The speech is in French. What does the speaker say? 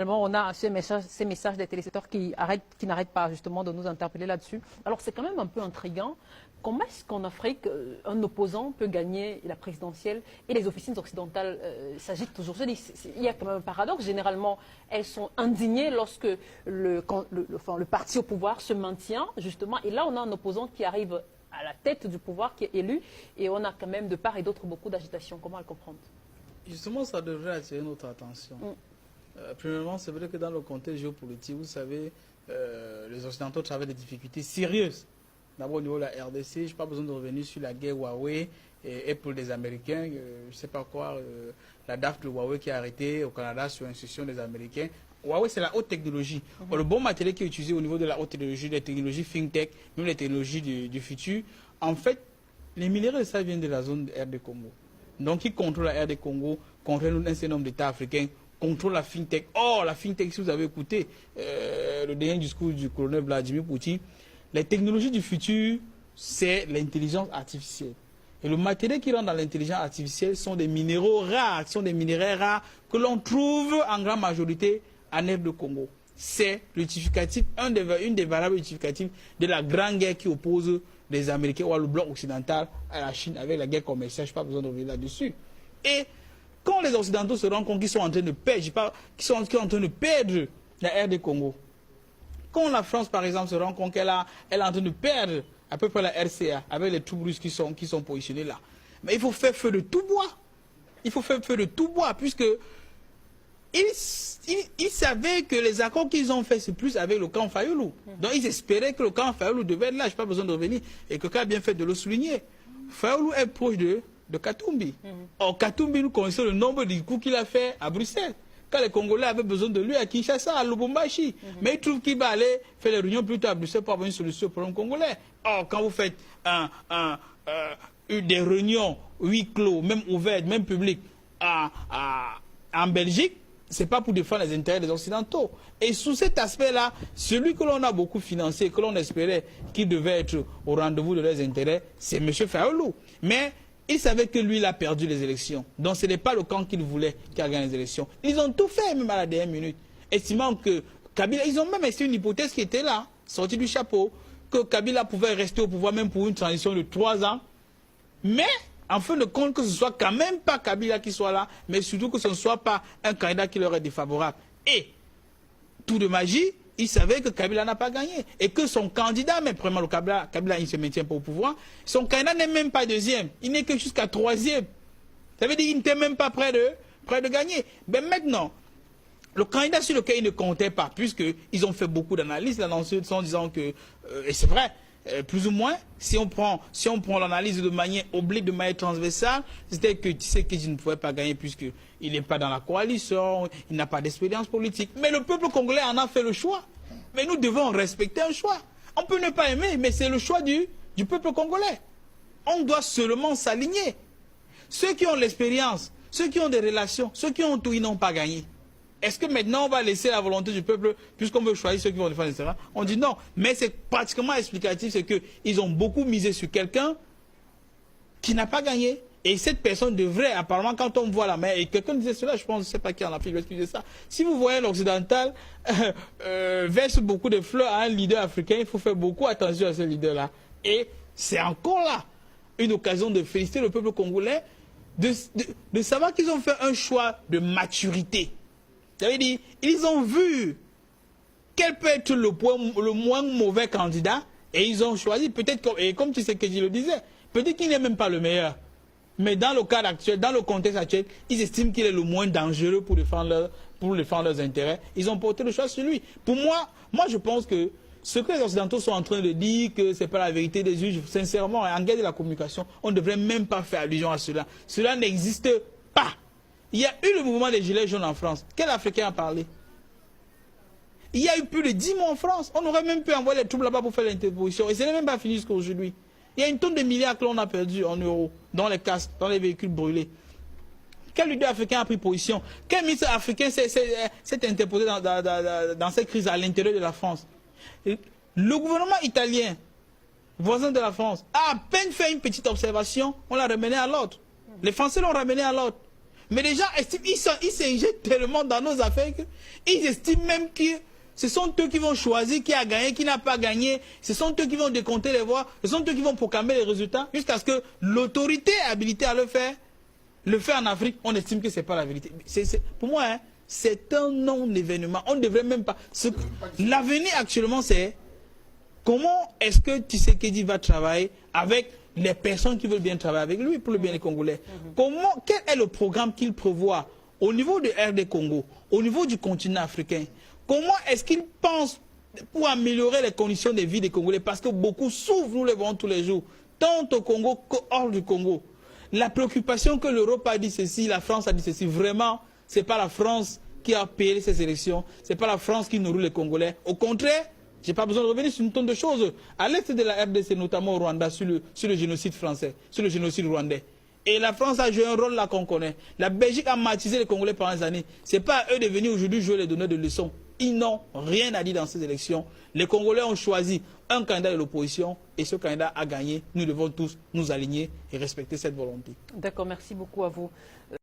On a ces messages des téléspectateurs qui n'arrêtent pas justement de nous interpeller là-dessus. Alors c'est quand même un peu intriguant. Comment est-ce qu'en Afrique, un opposant peut gagner la présidentielle et les officines occidentales s'agitent toujours? Il y a quand même un paradoxe. Généralement, elles sont indignées lorsque le parti au pouvoir se maintient, justement. Et là, on a un opposant qui arrive à la tête du pouvoir, qui est élu. Et on a quand même de part et d'autre beaucoup d'agitation. Comment le comprendre? Justement, ça devrait attirer notre attention. Premièrement, c'est vrai que dans le contexte géopolitique, vous savez, les Occidentaux traversent des difficultés sérieuses. D'abord au niveau de la RDC, je n'ai pas besoin de revenir sur la guerre Huawei et pour les Américains, je ne sais pas quoi, la DAF de Huawei qui a arrêté au Canada sur instruction des Américains. Huawei, c'est la haute technologie. Le bon matériel qui est utilisé au niveau de la haute technologie, les technologies FinTech, même les technologies du futur, en fait, les minéraux, ça vient de la zone de RD Congo. Donc, qui contrôle la RD Congo, contrôle un certain nombre d'États africains, contrôle la FinTech. Oh, la FinTech, si vous avez écouté le dernier discours du colonel Vladimir Poutine, les technologies du futur, c'est l'intelligence artificielle. Et le matériel qui rentre dans l'intelligence artificielle sont des minéraux rares, sont des minerais rares que l'on trouve en grande majorité en RD Congo. C'est l'utificatif, une des variables utificatives de la grande guerre qui oppose les Américains ou le bloc occidental à la Chine avec la guerre commerciale. Je n'ai pas besoin de revenir là-dessus. Et quand les Occidentaux se rendent compte qu'ils sont en train de perdre, qu'ils sont en train de perdre la RD Congo, quand la France, par exemple, se rend compte qu'elle est en train de perdre à peu près la RCA avec les troupes russes qui sont positionnés là, mais il faut faire feu de tout bois. Il faut faire feu de tout bois, puisque ils savaient que les accords qu'ils ont faits, c'est plus avec le camp Fayoulou. Donc ils espéraient que le camp Fayoulou devait être là, je n'ai pas besoin de revenir, et que quelqu'un a bien fait de le souligner. Fayoulou est proche de Katumbi. Or, Katumbi, nous connaissons le nombre de coups qu'il a fait à Bruxelles. Quand les Congolais avaient besoin de lui à Kinshasa, à Lubumbashi. Mais il trouve qu'il va aller faire les réunions plutôt à Bruxelles pour avoir une solution au problème congolais. Or, quand vous faites des réunions huis clos, même ouvertes, même publiques, en Belgique, ce n'est pas pour défendre les intérêts des Occidentaux. Et sous cet aspect-là, celui que l'on a beaucoup financé, que l'on espérait qu'il devait être au rendez-vous de leurs intérêts, c'est M. Fayoulou. Mais il savait que lui, il a perdu les élections. Donc ce n'est pas le camp qu'il voulait qui a gagné les élections. Ils ont tout fait, même à la dernière minute. Estimant que Kabila, ils ont même essayé une hypothèse qui était là, sortie du chapeau, que Kabila pouvait rester au pouvoir même pour une transition de 3 ans. Mais, en fin de compte, que ce soit quand même pas Kabila qui soit là, mais surtout que ce ne soit pas un candidat qui leur est défavorable. Et, tout de magie, il savait que Kabila n'a pas gagné. Et que son candidat, mais vraiment le Kabila il ne se maintient pas au pouvoir, son candidat n'est même pas deuxième. Il n'est que jusqu'à 3e. Ça veut dire qu'il n'était même pas près de gagner. Mais maintenant, le candidat sur lequel il ne comptait pas, puisqu'ils ont fait beaucoup d'analyses là, en disant que, et c'est vrai, plus ou moins, si on prend l'analyse de manière oblique, de manière transversale, c'était que Tshisekedi ne pouvait pas gagner puisqu'il n'est pas dans la coalition, il n'a pas d'expérience politique. Mais le peuple congolais en a fait le choix. Mais nous devons respecter un choix. On peut ne pas aimer, mais c'est le choix du peuple congolais. On doit seulement s'aligner. Ceux qui ont l'expérience, ceux qui ont des relations, ceux qui ont tout, ils n'ont pas gagné. Est-ce que maintenant on va laisser la volonté du peuple, puisqu'on veut choisir ceux qui vont défendre, etc. On dit non. Mais c'est pratiquement explicatif, c'est qu'ils ont beaucoup misé sur quelqu'un qui n'a pas gagné. Et cette personne devrait, apparemment, quand on voit la main, et quelqu'un disait cela, je pense, je ne sais pas qui en Afrique, je vais expliquer ça. Si vous voyez l'occidental verse beaucoup de fleurs à un leader africain, il faut faire beaucoup attention à ce leader-là. Et c'est encore là une occasion de féliciter le peuple congolais, de savoir qu'ils ont fait un choix de maturité. Ça veut dire, ils ont vu quel peut être le moins mauvais candidat et ils ont choisi, peut-être, et comme tu sais que je le disais, peut-être qu'il n'est même pas le meilleur. Mais dans le cadre actuel, dans le contexte actuel, ils estiment qu'il est le moins dangereux pour défendre leurs intérêts. Ils ont porté le choix sur lui. Pour moi, je pense que ce que les Occidentaux sont en train de dire, que ce n'est pas la vérité des juges, sincèrement, en guerre de la communication, on ne devrait même pas faire allusion à cela. Cela n'existe pas. Il y a eu le mouvement des Gilets jaunes en France. Quel Africain a parlé? Il y a eu plus de 10 mois en France. On aurait même pu envoyer les troupes là-bas pour faire l'interposition. Et ce n'est même pas fini jusqu'à aujourd'hui. Il y a une tonne de milliards que l'on a perdu en euros, dans les casques, dans les véhicules brûlés. Quel leader africain a pris position? Quel ministre africain s'est interposé dans cette crise à l'intérieur de la France? Le gouvernement italien, voisin de la France, a à peine fait une petite observation, on l'a ramené à l'ordre. Les Français l'ont ramené à l'ordre. Mais les gens estiment, ils s'injectent tellement dans nos affaires qu'ils estiment même que ce sont eux qui vont choisir qui a gagné, qui n'a pas gagné. Ce sont eux qui vont décompter les voix. Ce sont eux qui vont proclamer les résultats jusqu'à ce que l'autorité habilitée à le fait en Afrique, on estime que ce n'est pas la vérité. Pour moi, hein, c'est un non-événement. On ne devrait même pas... L'avenir actuellement, c'est comment est-ce que Tshisekedi va travailler avec les personnes qui veulent bien travailler avec lui pour le bien des Congolais. Quel est le programme qu'il prévoit au niveau de RD Congo, au niveau du continent africain? Comment est-ce qu'il pense pour améliorer les conditions de vie des Congolais? Parce que beaucoup souffrent, nous les voyons tous les jours, tant au Congo que hors du Congo. La préoccupation que l'Europe a dit ceci, la France a dit ceci, vraiment, ce n'est pas la France qui a payé ces élections, ce n'est pas la France qui nourrit les Congolais. Au contraire, je n'ai pas besoin de revenir sur une tonne de choses. À l'est de la RDC, notamment au Rwanda, sur le génocide français, sur le génocide rwandais. Et la France a joué un rôle là qu'on connaît. La Belgique a matisé les Congolais pendant des années. Ce n'est pas à eux de venir aujourd'hui jouer les donneurs de leçons. Ils n'ont rien à dire dans ces élections. Les Congolais ont choisi un candidat de l'opposition et ce candidat a gagné. Nous devons tous nous aligner et respecter cette volonté. D'accord, merci beaucoup à vous.